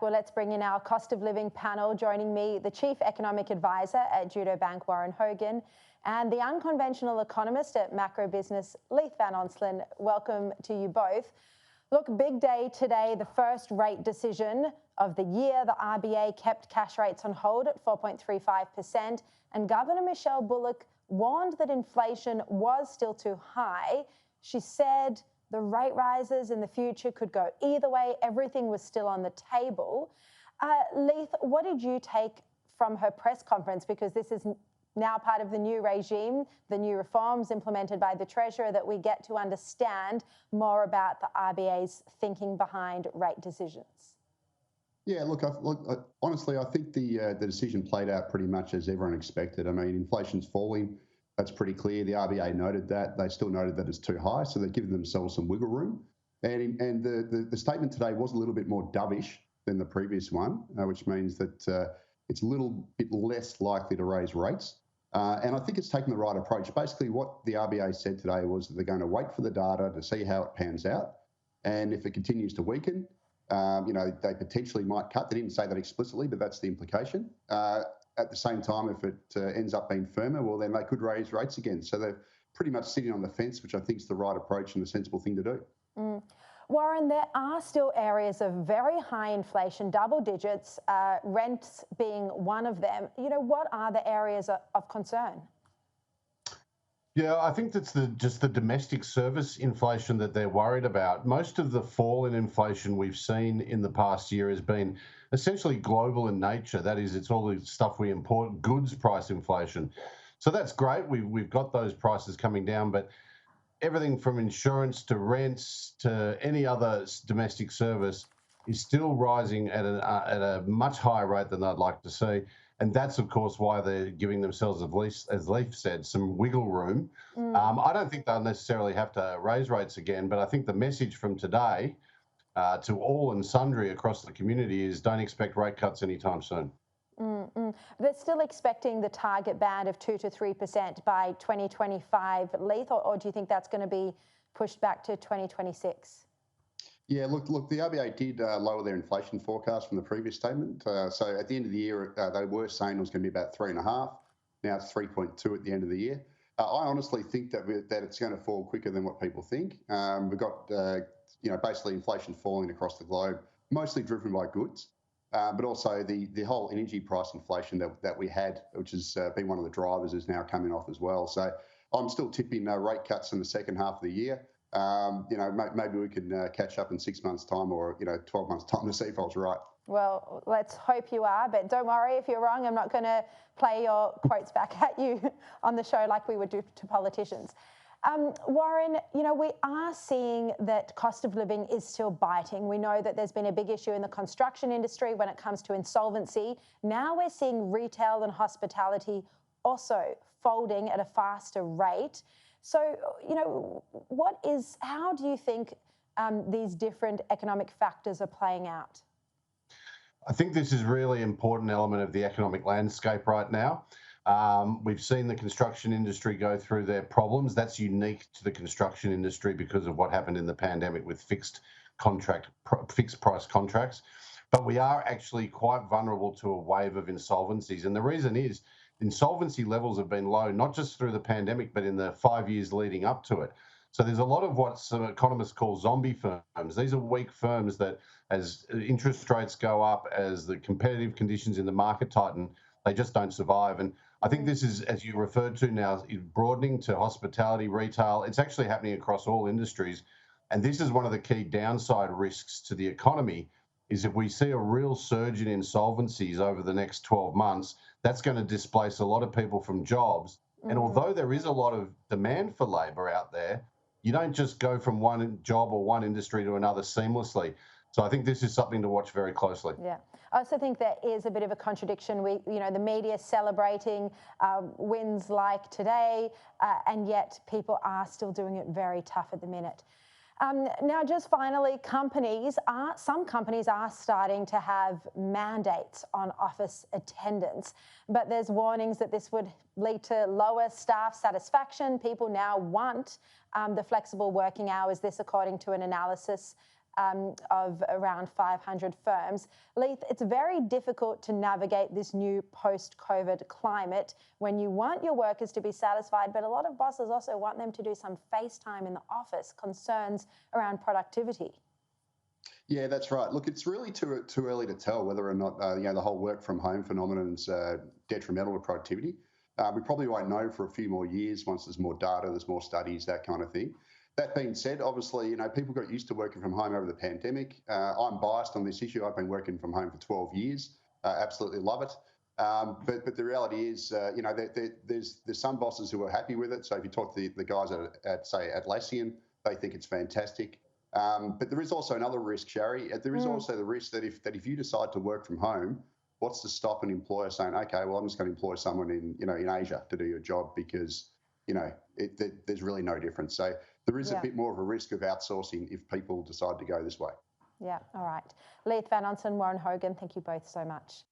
Well, let's bring in our cost of living panel. Joining me, the Chief Economic Advisor at Judo Bank, Warren Hogan, and the unconventional economist at Macro Business, Leith Van Onselen. Welcome to you both. Look, big day today, the first rate decision of the year. The RBA kept cash rates on hold at 4.35%, and Governor Michelle Bullock warned that inflation was still too high. She said the rate rises in the future could go either way. Everything was still on the table. Leith, what did you take from her press conference? Because this is now part of the new regime, the new reforms implemented by the Treasurer, that we get to understand more about the RBA's thinking behind rate decisions. Yeah, look, honestly, I think the decision played out pretty much as everyone expected. I mean, inflation's falling. That's pretty clear. The RBA noted that. They still noted that it's too high, so they're giving themselves some wiggle room. And the statement today was a little bit more dovish than the previous one, which means that it's a little bit less likely to raise rates. And I think it's taken the right approach. Basically, what the RBA said today was that they're going to wait for the data to see how it pans out. And if it continues to weaken, they potentially might cut. They didn't say that explicitly, but that's the implication. At the same time, if it ends up being firmer, well, then they could raise rates again. So they're pretty much sitting on the fence, which I think is the right approach and the sensible thing to do. Warren, there are still areas of very high inflation, double digits, rents being one of them. What are the areas of concern? Yeah, I think that's just the domestic service inflation that they're worried about. Most of the fall in inflation we've seen in the past year has been essentially global in nature. That is, it's all the stuff we import, goods price inflation. So that's great. We've got those prices coming down, but everything from insurance to rents to any other domestic service is still rising at a much higher rate than I'd like to see. And that's, of course, why they're giving themselves, as Leith said, some wiggle room. I don't think they'll necessarily have to raise rates again, but I think the message from today to all and sundry across the community is don't expect rate cuts anytime soon. They're still expecting the target band of 2 to 3% by 2025, Leith, or do you think that's going to be pushed back to 2026? Yeah, look, the RBA did lower their inflation forecast from the previous statement. So at the end of the year, they were saying it was going to be about 3.5. Now it's 3.2 at the end of the year. I honestly think that it's going to fall quicker than what people think. We've got, basically inflation falling across the globe, mostly driven by goods, but also the whole energy price inflation that we had, which has been one of the drivers, is now coming off as well. So I'm still tipping rate cuts in the second half of the year. Maybe we can catch up in 6 months' time or 12 months' time to see if I was right. Well, let's hope you are, but don't worry if you're wrong. I'm not going to play your quotes back at you on the show like we would do to politicians. Warren, we are seeing that cost of living is still biting. We know that there's been a big issue in the construction industry when it comes to insolvency. Now we're seeing retail and hospitality also folding at a faster rate. So, how do you think these different economic factors are playing out? I think this is a really important element of the economic landscape right now. We've seen the construction industry go through their problems. That's unique to the construction industry because of what happened in the pandemic with fixed price contracts. But we are actually quite vulnerable to a wave of insolvencies. And the reason is insolvency levels have been low, not just through the pandemic, but in the 5 years leading up to it. So there's a lot of what some economists call zombie firms. These are weak firms that, as interest rates go up, as the competitive conditions in the market tighten, they just don't survive. And I think this is, as you referred to now, broadening to hospitality, retail. It's actually happening across all industries. And this is one of the key downside risks to the economy, is if we see a real surge in insolvencies over the next 12 months, that's going to displace a lot of people from jobs. And although there is a lot of demand for labour out there, you don't just go from one job or one industry to another seamlessly. So I think this is something to watch very closely. Yeah, I also think there is a bit of a contradiction. The media celebrating wins like today, and yet people are still doing it very tough at the minute. Now, just finally, some companies are starting to have mandates on office attendance, but there's warnings that this would lead to lower staff satisfaction. People now want the flexible working hours, this according to an analysis of around 500 firms. Leith, it's very difficult to navigate this new post-COVID climate when you want your workers to be satisfied, but a lot of bosses also want them to do some face time in the office, concerns around productivity. Yeah, that's right. Look, it's really too early to tell whether or not the whole work from home phenomenon is detrimental to productivity. We probably won't know for a few more years once there's more data, there's more studies, that kind of thing. That being said, obviously, people got used to working from home over the pandemic. I'm biased on this issue. I've been working from home for 12 years. Absolutely love it. But the reality is, there's some bosses who are happy with it. So if you talk to the guys at say Atlassian, they think it's fantastic. But there is also another risk, Sharri. There is also the risk that if you decide to work from home, what's to stop an employer saying, okay, well, I'm just going to employ someone in Asia to do your job because there's really no difference. So there is a bit more of a risk of outsourcing if people decide to go this way. Yeah, all right. Leith Van Onselen, Warren Hogan, thank you both so much.